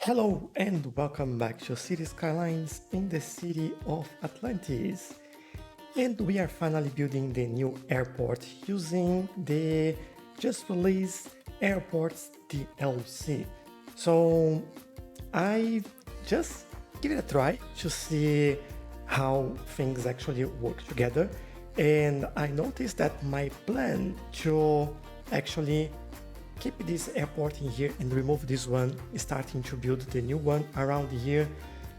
Hello and welcome back to City Skylines in the city of Atlantis. And we are finally building the new airport using the just released airports DLC. So I just give it a try to see how things actually work together. And I noticed that my plan to actually keep this airport in here and remove this one, starting to build the new one around here,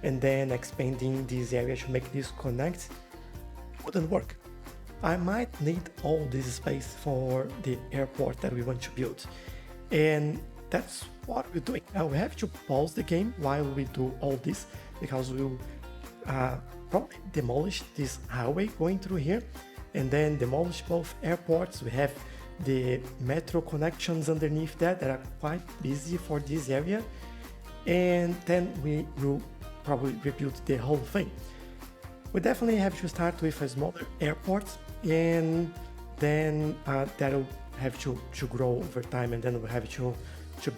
and then expanding this area to make this connect wouldn't work. I might need all this space for the airport that we want to build, and that's what we're doing. Now we have to pause the game while we do all this because we'll probably demolish this highway going through here and then demolish both airports. We have the metro connections underneath that are quite busy for this area, and then we will probably rebuild the whole thing. We definitely have to start with a smaller airport, and then that'll have to grow over time, and then we'll have to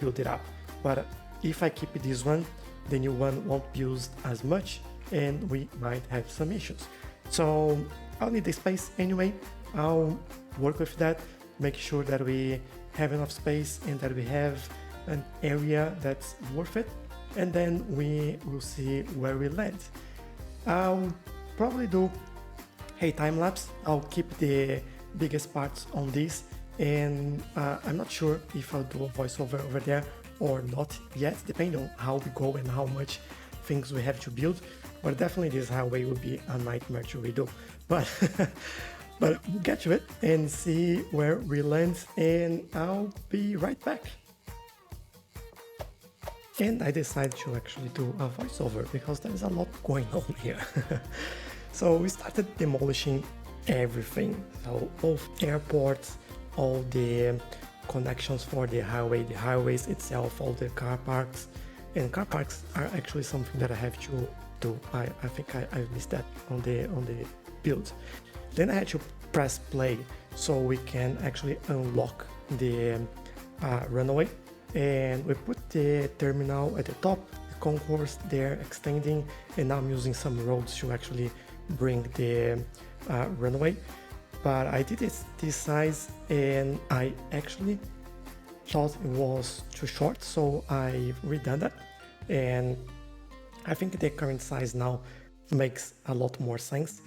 build it up. But if I keep this one, the new one won't be used as much and we might have some issues. So I'll need the space anyway. I'll work with that, make sure that we have enough space and that we have an area that's worth it, and then we will see where we land. I'll probably do a time lapse. I'll keep the biggest parts on this, and I'm not sure if I'll do a voiceover over there or not yet, depending on how we go and how much things we have to build. But definitely this highway will be a nightmare to redo. But but we'll get to it and see where we land, and I'll be right back. And I decided to actually do a voiceover because there's a lot going on here. So we started demolishing everything. So both airports, all the connections for the highway, the highways itself, all the car parks. And car parks are actually something that I have to do. I think I missed that on the build. Then I had to press play so we can actually unlock the runway, and we put the terminal at the top, the concourse there extending, and now I'm using some roads to actually bring the runway. But I did it this size and I actually thought it was too short, so I redone that, and I think the current size now makes a lot more sense.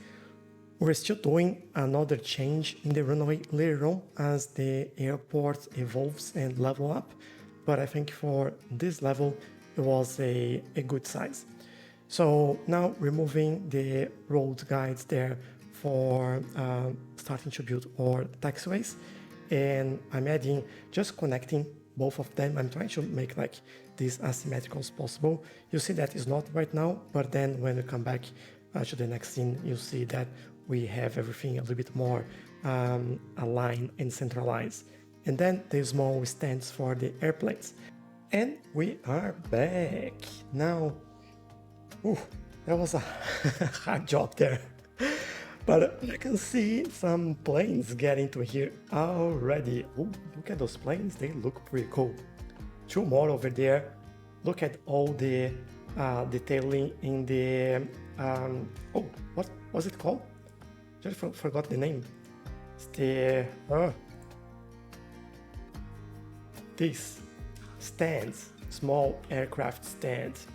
We're still doing another change in the runway later on as the airport evolves and level up, but I think for this level it was a good size. So now removing the road guides there for starting to build our taxiways, and I'm adding, just connecting both of them. I'm trying to make like this asymmetrical as possible. You see that is not right now, but then when we come back to the next scene, you see that we have everything a little bit more aligned and centralized. And then the small stands for the airplanes. And we are back. Now, that was a hard job there. But I can see some planes getting to here already. Oh, look at those planes, they look pretty cool. Two more over there. Look at all the detailing in the, what was it called? Just forgot the name. It's the, these stands, small aircraft stands.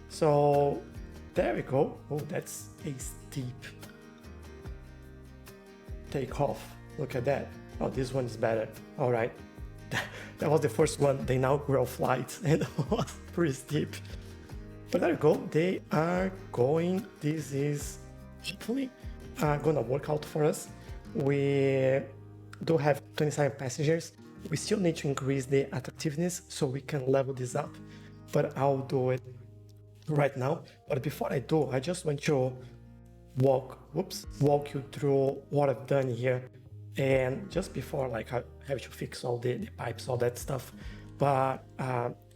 So there we go. Oh, that's a steep takeoff. Look at that. Oh, this one is better. All right. That was the first one, the inaugural flight, and it was pretty steep. But there you go. They are going. This is hopefully gonna work out for us. We do have 27 passengers. We still need to increase the attractiveness so we can level this up, but I'll do it right now. But before I do, I just want to walk you through what I've done here. And just before, like, I have to fix all the pipes, all that stuff, but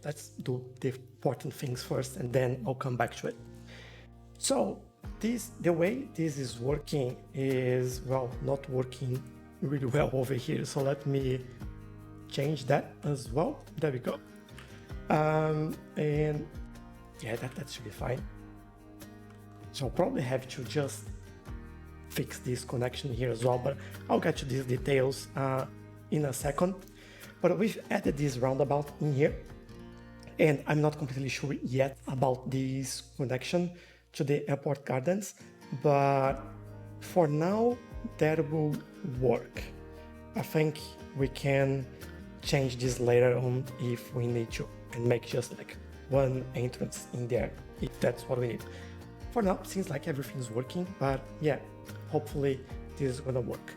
let's do the important things first and then I'll come back to it. So the way this is working is, well, not working really well over here, so let me change that as well. There we go. And Yeah, that should be fine. So I'll probably have to just fix this connection here as well, but I'll get to these details in a second. But we've added this roundabout in here, and I'm not completely sure yet about this connection to the airport gardens, but for now that will work. I think we can change this later on if we need to, and make just like one entrance in there if that's what we need. For now, seems like everything's working, but yeah, hopefully this is gonna work.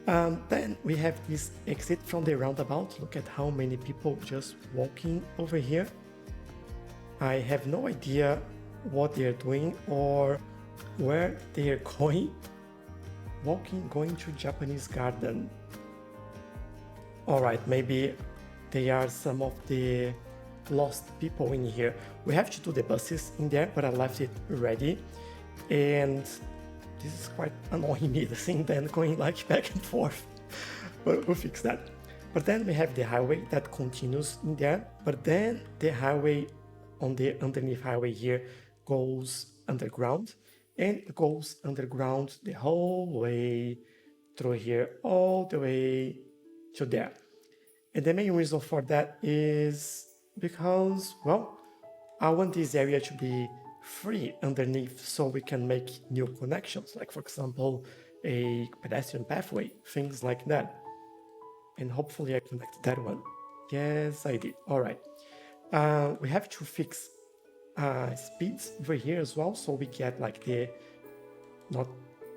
Then we have this exit from the roundabout. Look at how many people just walking over here. I have no idea what they're doing or where they're going. Going to Japanese garden. Alright, maybe they are some of the lost people in here. We have to do the buses in there, but I left it ready. And this is quite annoying me, the thing then going like back and forth. But we'll fix that. But then we have the highway that continues in there. But then the highway on the underneath highway here goes underground. And it goes underground the whole way through here, all the way to there. And the main reason for that is because, well, I want this area to be free underneath so we can make new connections, like for example, a pedestrian pathway, things like that. And hopefully I connected that one. Yes, I did. All right. We have to fix speeds over here as well, so we get like the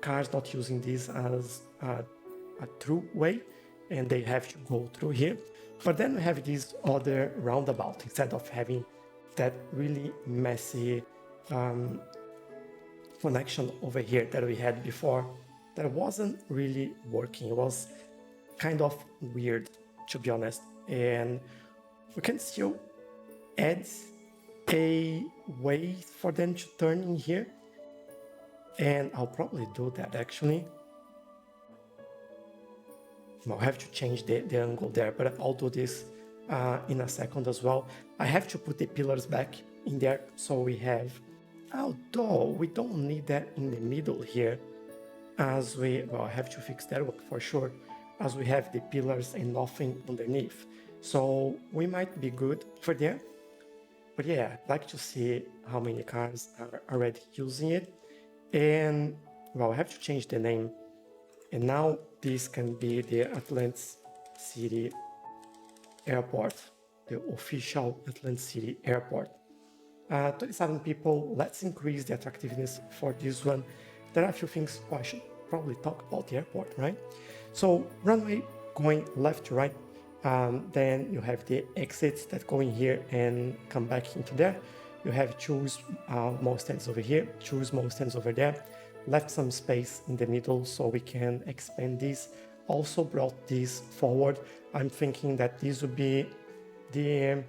cars not using this as a through way, and they have to go through here. But then we have this other roundabout instead of having that really messy connection over here that we had before that wasn't really working. It was kind of weird, to be honest. And we can still add a way for them to turn in here. And I'll probably do that actually. I'll have to change the angle there, but I'll do this in a second as well. I have to put the pillars back in there so we have, although we don't need that in the middle here, as we, well, I have to fix that one for sure, as we have the pillars and nothing underneath. So we might be good for there. But yeah, I'd like to see how many cars are already using it. And well, I have to change the name. And now this can be the Atlantis City Airport, the official Atlantis City Airport. 27 people, let's increase the attractiveness for this one. There are a few things I should probably talk about the airport, right? So runway going left to right, then you have the exits that go in here and come back into there. You have two small stands over here, two small stands over there. Left some space in the middle so we can expand this. Also brought this forward. I'm thinking that this would be the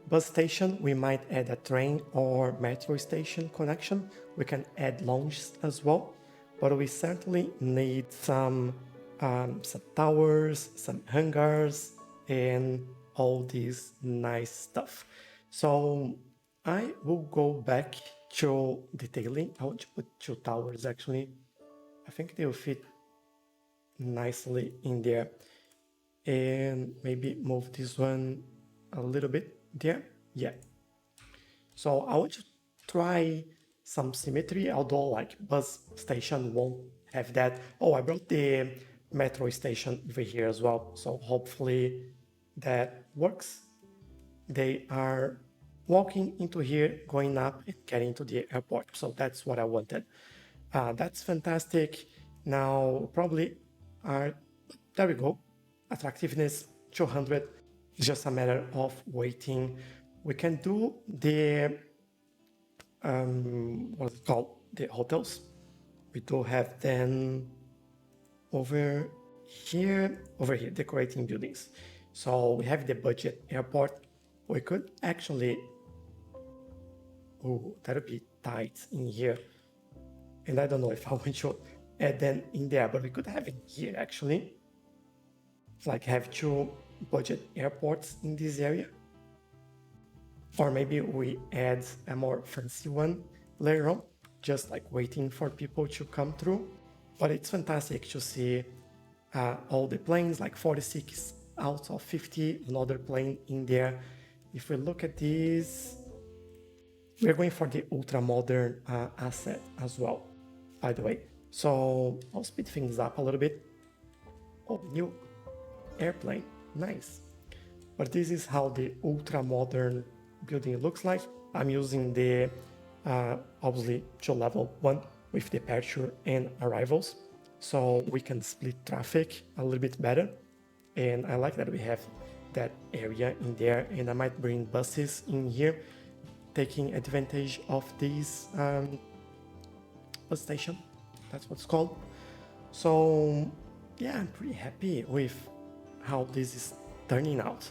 bus station. We might add a train or metro station connection. We can add lounges as well, but we certainly need some towers, some hangars, and all this nice stuff. So I will go back to detailing. I want to put two towers actually. I think they'll fit nicely in there. And maybe move this one a little bit there. Yeah. So I want to try some symmetry, although like bus station won't have that. Oh, I brought the metro station over here as well. So hopefully that works. They are walking into here, going up and getting to the airport. So that's what I wanted. That's fantastic. Now probably there we go. Attractiveness 200. It's just a matter of waiting. We can do the what's it called? The hotels. We do have then over here, decorating buildings. So we have the budget airport. We could actually, oh, that would be tight in here. And I don't know if I want to add them in there, but we could have it here actually. Like have two budget airports in this area. Or maybe we add a more fancy one later on, just like waiting for people to come through. But it's fantastic to see all the planes, like 46 out of 50, another plane in there. If we look at this, we're going for the ultra modern asset as well, by the way. So I'll speed things up a little bit. Oh, new airplane, nice. But this is how the ultra modern building looks like. I'm using the obviously to level 1 with departure and arrivals, so we can split traffic a little bit better. And I like that we have that area in there, and I might bring buses in here, taking advantage of this bus station. That's what's called. So yeah, I'm pretty happy with how this is turning out.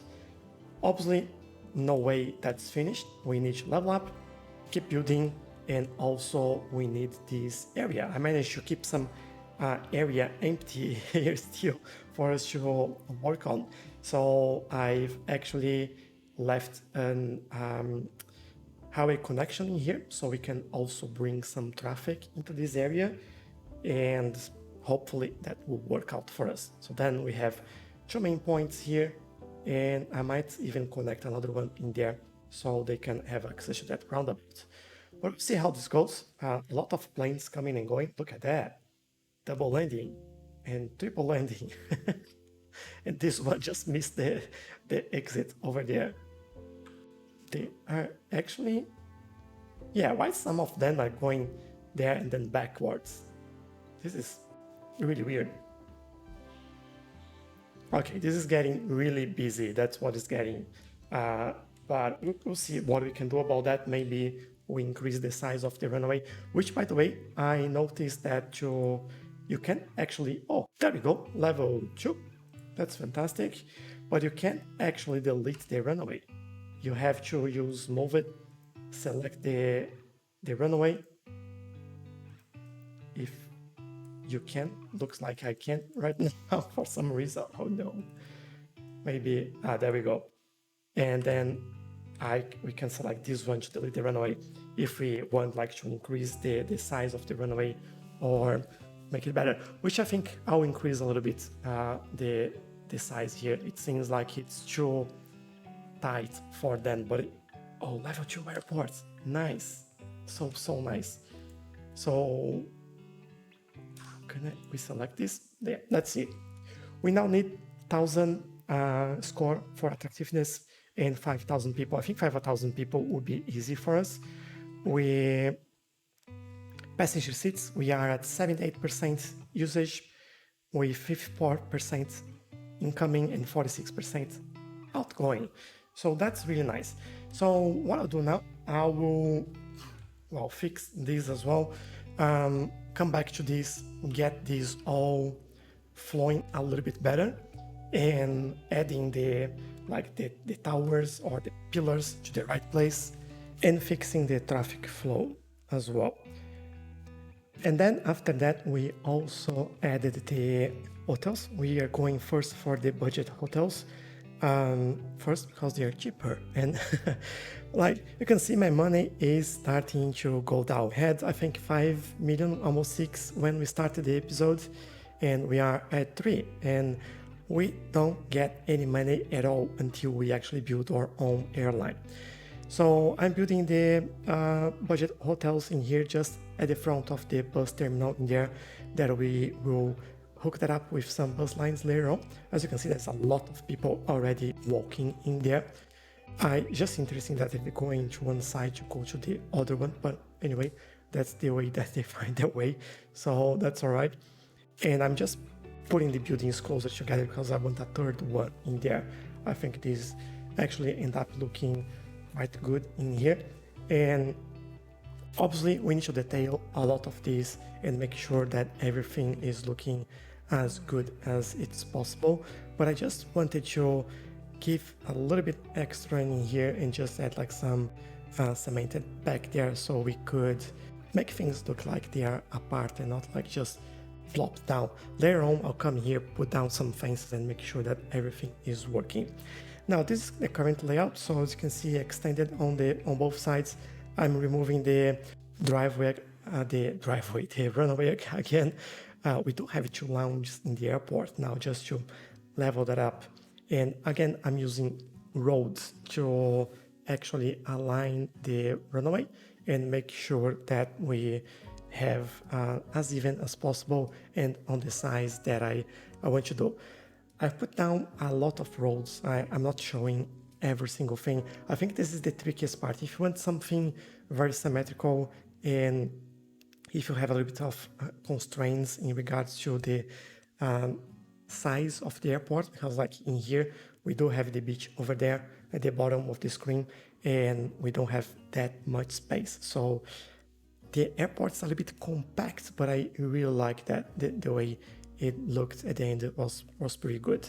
Obviously, no way that's finished. We need to level up, keep building, and also we need this area. I managed to keep some area empty here still for us to work on. So I've actually left an highway connection in here, so we can also bring some traffic into this area, and hopefully that will work out for us. So then we have 2 main points here, and I might even connect another one in there so they can have access to that roundabout. But we'll see how this goes. A lot of planes coming and going. Look at that. Double landing and triple landing. And this one just missed the exit over there. They are actually... Yeah, why some of them are going there and then backwards? This is really weird. Okay, this is getting really busy. That's what it's getting. But we'll see what we can do about that. Maybe we increase the size of the runway, which, by the way, I noticed that you can actually... Oh, there we go, level 2. That's fantastic. But you can't actually delete the runway. You have to use move it, select the runway. If you can, looks like I can't right now for some reason. Oh no, maybe there we go. And then we can select this one to delete the runway if we want like to increase the size of the runway or make it better, which I think I'll increase a little bit the size here. It seems like it's too tight for them, but oh, level 2 airports, nice, so nice. So we select this? Yeah, let's see. We now need 1,000 score for attractiveness and 5,000 people. I think 5,000 people would be easy for us. Passenger seats, we are at 78% usage with 54% incoming and 46% outgoing. So that's really nice. So what I'll do now, I will fix this as well. Come back to this, get this all flowing a little bit better, and adding the towers or the pillars to the right place, and fixing the traffic flow as well. And then after that, we also added the hotels. We are going first for the budget hotels. First because they are cheaper, and like you can see, my money is starting to go down. We had, I think, 5 million, almost 6 when we started the episode, and we are at 3, and we don't get any money at all until we actually build our own airline. So I'm building the budget hotels in here, just at the front of the bus terminal in there, that we will hook that up with some bus lines later on. As you can see, there's a lot of people already walking in there. Just interesting that they're going to one side to go to the other one, but anyway, that's the way that they find their way, so that's all right. And I'm just putting the buildings closer together because I want a third one in there. I think this actually end up looking quite good in here. And obviously we need to detail a lot of this and make sure that everything is looking as good as it's possible. But I just wanted to give a little bit extra in here and just add like some cemented back there, so we could make things look like they are apart and not like just flopped down. Later on, I'll come here, put down some fences and make sure that everything is working. Now this is the current layout, so as you can see extended on both sides. I'm removing the driveway, the runway again. We do have 2 lounges in the airport now just to level that up. And again, I'm using roads to actually align the runway and make sure that we have as even as possible and on the size that I want to do. I've put down a lot of roads. I'm not showing every single thing. I think this is the trickiest part. If you want something very symmetrical and if you have a little bit of constraints in regards to the size of the airport, because like in here, we do have the beach over there at the bottom of the screen and we don't have that much space. So the airport's a little bit compact, but I really like that, the way it looked at the end was pretty good.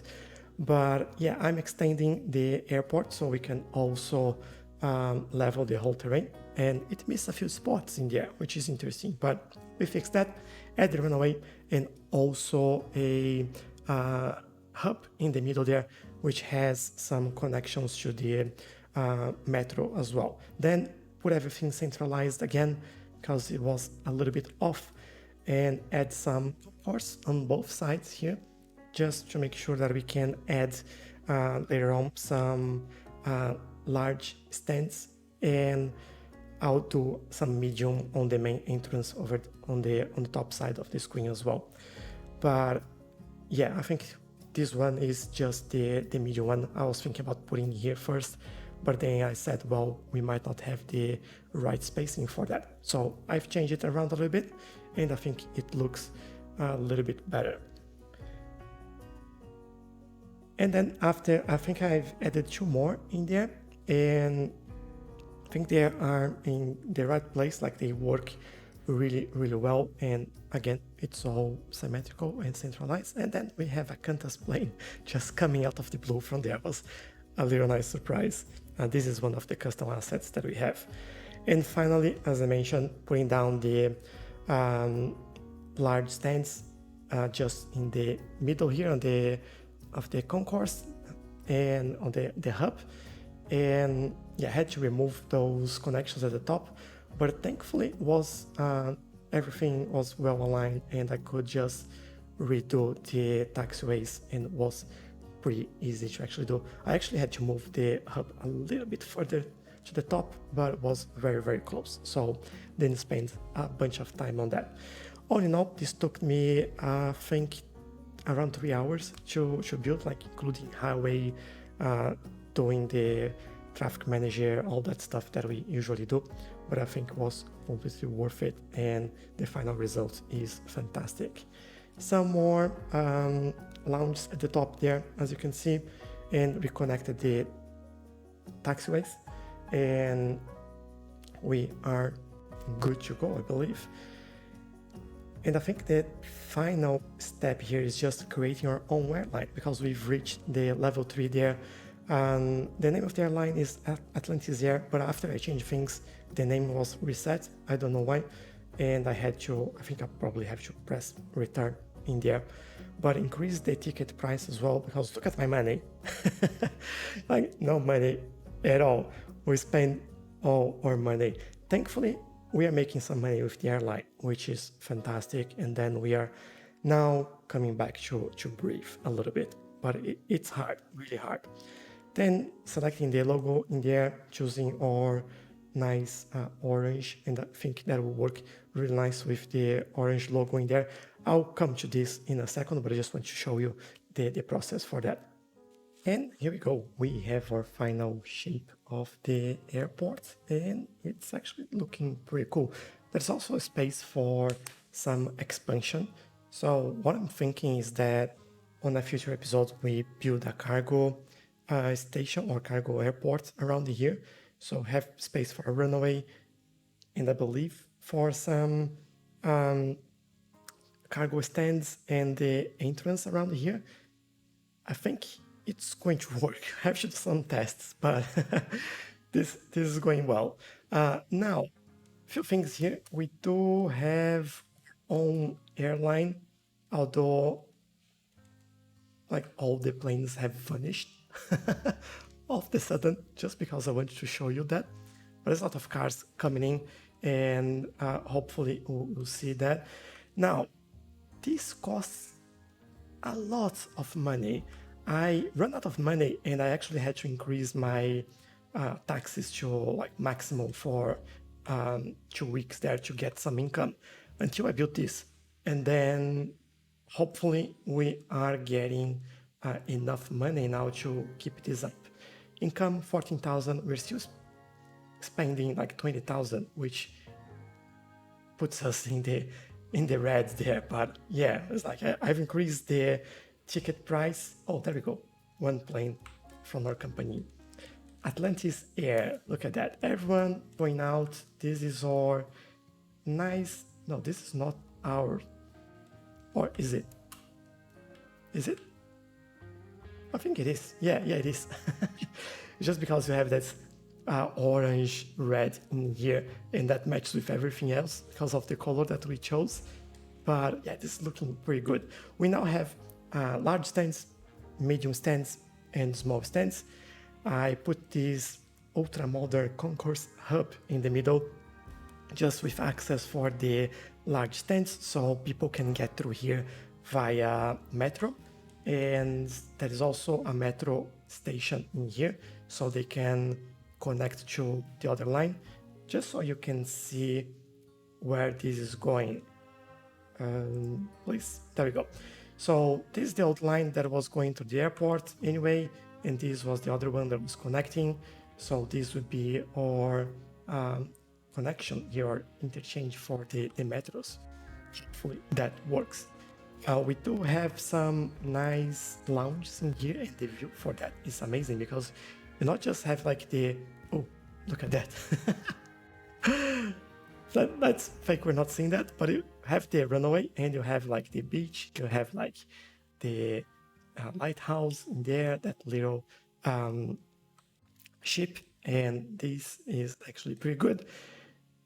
But yeah, I'm extending the airport so we can also level the whole terrain, and it missed a few spots in there, which is interesting, but we fixed that. Add the runway and also a hub in the middle there, which has some connections to the metro as well. Then put everything centralized again because it was a little bit off, and add some concourse on both sides here just to make sure that we can add later on some large stands, and I'll do some medium on the main entrance over on the top side of the screen as well. But yeah, I think this one is just the medium one. I was thinking about putting here first, but then I said, well, we might not have the right spacing for that. So I've changed it around a little bit, and I think it looks a little bit better. And then after, I think I've added 2 more in there, and I think they are in the right place, like they work really, really well. And again, it's all symmetrical and centralized. And then we have a Qantas plane just coming out of the blue from there. It was a little nice surprise. This is one of the custom assets that we have. And finally, as I mentioned, putting down the large stands just in the middle here on the concourse and on the hub. And yeah, I had to remove those connections at the top, but thankfully everything was well aligned and I could just redo the taxiways, and it was pretty easy to actually do. I actually had to move the hub a little bit further to the top, but it was very, very close, so didn't spend a bunch of time on that. All in all, this took me I think around 3 hours to build, like including highway, doing the traffic manager, all that stuff that we usually do, but I think it was completely worth it, and the final result is fantastic. Some more lounges at the top there, as you can see, and reconnected the taxiways, and we are good to go, I believe. And I think the final step here is just creating our own airline, because we've reached the level 3 there. The name of the airline is Atlantis Air, but after I changed things, the name was reset. I don't know why. And I think I probably have to press return in there, but increase the ticket price as well, because look at my money. Like no money at all. We spend all our money. Thankfully, we are making some money with the airline, which is fantastic. And then we are now coming back to breathe a little bit, but it's hard, really hard. Then selecting the logo in there, choosing our nice orange, and I think that will work really nice with the orange logo in there. I'll come to this in a second, but I just want to show you the process for that. And here we go. We have our final shape of the airport, and it's actually looking pretty cool. There's also a space for some expansion. So what I'm thinking is that on a future episode, we build a cargo station or cargo airport around here. So have space for a runway, and I believe for some cargo stands and the entrance around here. I think it's going to work. I have to do some tests, but this is going well. Now, a few things here. We do have our own airline, although like all the planes have vanished. of the sudden, just because I wanted to show you that. But there's a lot of cars coming in, and hopefully we'll see that. Now, this costs a lot of money. I ran out of money, and I actually had to increase my taxes to like maximum for 2 weeks there to get some income until I built this. And then hopefully we are getting enough money now to keep this up. Income 14,000, we're still spending like 20,000, which puts us in the red there. But yeah, it's like I've increased the ticket price. Oh, there we go. One plane from our company. Atlantis Air, look at that. Everyone going out. This is our nice, no, this is not our, or is it? Is it? I think it is. Yeah, it is. Just because you have that orange, red in here, and that matches with everything else because of the color that we chose. But yeah, this is looking pretty good. We now have large stands, medium stands, and small stands. I put this ultra modern concourse hub in the middle, just with access for the large stands, so people can get through here via metro. And there is also a metro station in here, so they can connect to the other line, just so you can see where this is going. Please, there we go. So this is the old line that was going to the airport anyway, and this was the other one that was connecting. So this would be our connection here, or interchange for the metros. Hopefully that works. We do have some nice lounges in here, and the view for that is amazing because you not just have like the, oh, look at that. That's fake, we're not seeing that, but you have the runway and you have like the beach, you have like the lighthouse in there, that little ship, and this is actually pretty good.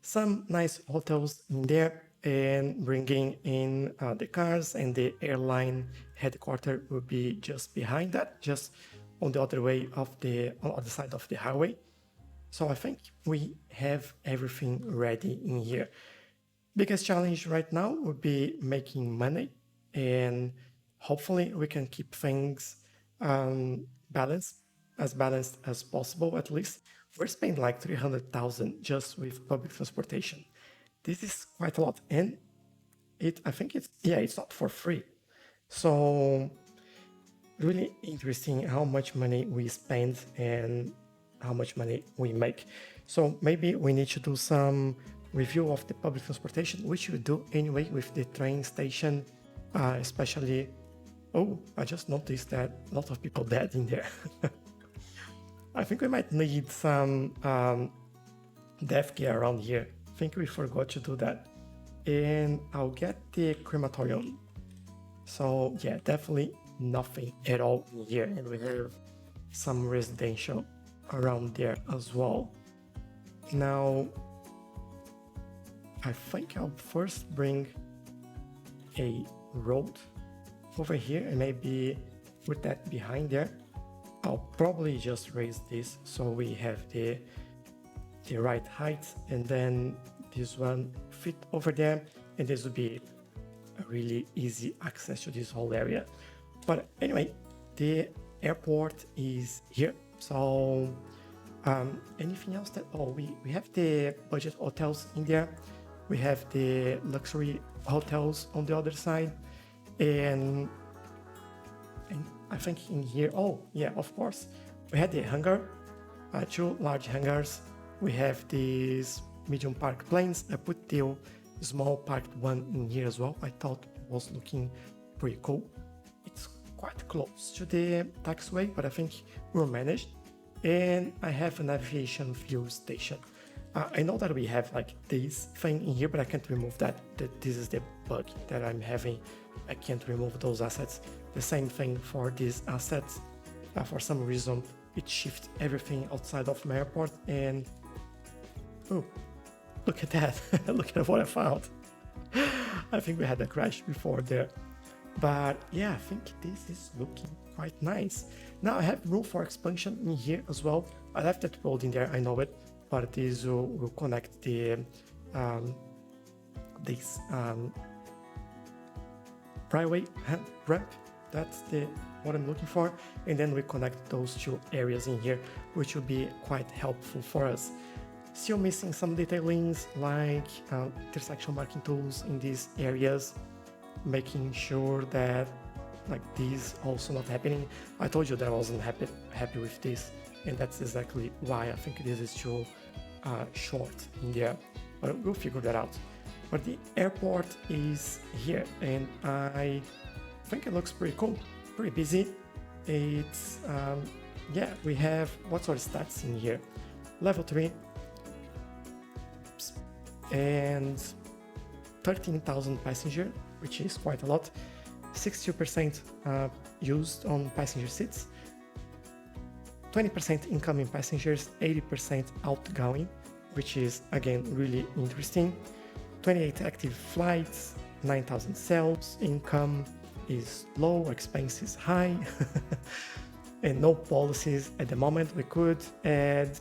Some nice hotels in there, and bringing in the cars, and the airline headquarters will be just behind that, just on the other way of the other side of the highway. So I think we have everything ready in here. Biggest challenge right now would be making money, and hopefully we can keep things balanced as possible. At least we're spending like 300,000 just with public transportation. This is quite a lot, and I think it's not for free. So really interesting how much money we spend and how much money we make. So maybe we need to do some review of the public transportation, which we do anyway with the train station, especially. Oh, I just noticed that a lot of people dead in there. I think we might need some death care around here. I think we forgot to do that. And I'll get the crematorium. So yeah, definitely nothing at all in here. And we have some residential around there as well. Now, I think I'll first bring a road over here and maybe put that behind there. I'll probably just raise this so we have the right height, and then this one fit over there, and this would be a really easy access to this whole area. But anyway, the airport is here. So anything else that, oh, we have the budget hotels in there, we have the luxury hotels on the other side, and I think in here, oh yeah, of course, we had the hangar, 2 large hangars. We have these medium park planes. I put the small parked one in here as well. I thought it was looking pretty cool. It's quite close to the taxiway, but I think we'll manage. And I have an aviation fuel station. I know that we have like this thing in here, but I can't remove that. This is the bug that I'm having. I can't remove those assets. The same thing for these assets. For some reason, it shifts everything outside of my airport, and oh, look at that. Look at what I found. I think we had a crash before there. But yeah, I think this is looking quite nice. Now I have room for expansion in here as well. I left that road in there, I know it, but this will connect the this Runway ramp. That's the what I'm looking for, and then we connect those two areas in here, which will be quite helpful for us. Still missing some detailings like intersection marking tools in these areas, making sure that like this also not happening. I told you that I wasn't happy with this, and that's exactly why I think this is too short in there, but we'll figure that out. But the airport is here, and I think it looks pretty cool, pretty busy. It's yeah, we have what sort of stats in here? Level 3 and 13,000 passengers, which is quite a lot. 62% used on passenger seats, 20% incoming passengers, 80% outgoing, which is again really interesting. 28 active flights, 9,000 sales, income is low, expenses high, and no policies at the moment. We could add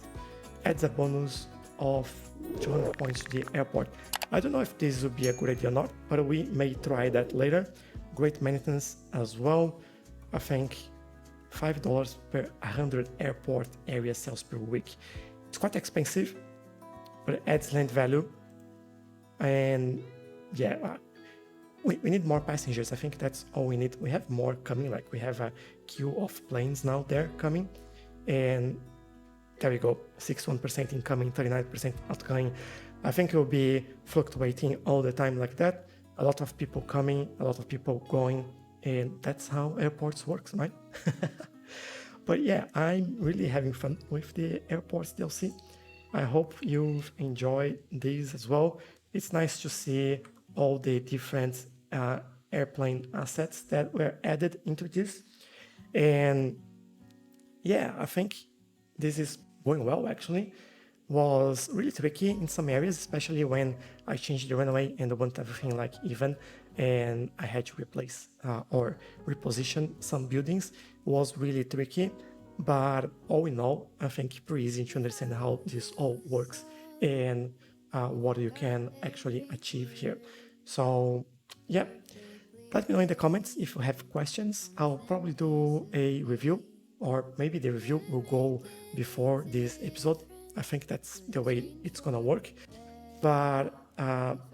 a bonus of 200 points to the airport. I don't know if this would be a good idea or not, but we may try that later. Great maintenance as well. I think $5 per 100 airport area sales per week. It's quite expensive, but it adds land value. And yeah, we need more passengers. I think that's all we need. We have more coming, like we have a queue of planes now there coming, and there we go, 61% incoming, 39% outgoing. I think it will be fluctuating all the time like that. A lot of people coming, a lot of people going, and that's how airports works, right? But yeah, I'm really having fun with the airports DLC. I hope you've enjoyed these as well. It's nice to see all the different airplane assets that were added into this. And yeah, I think this is going well actually. Was really tricky in some areas, especially when I changed the runway and I want everything like even, and I had to replace or reposition some buildings. It was really tricky, but all in all, I think pretty easy to understand how this all works and what you can actually achieve here. So yeah, let me know in the comments if you have questions. I'll probably do a review, or maybe the review will go before this episode. I think that's the way it's gonna work. But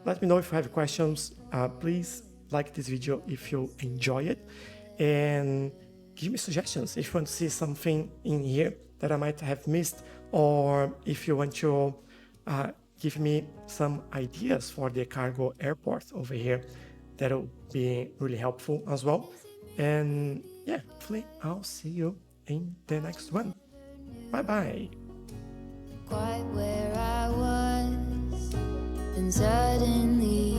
let me know if you have questions. Please like this video if you enjoy it, and give me suggestions if you want to see something in here that I might have missed, or if you want to give me some ideas for the cargo airport over here. That'll be really helpful as well. And yeah, hopefully I'll see you in the next one. Bye bye. Quite where I was, then suddenly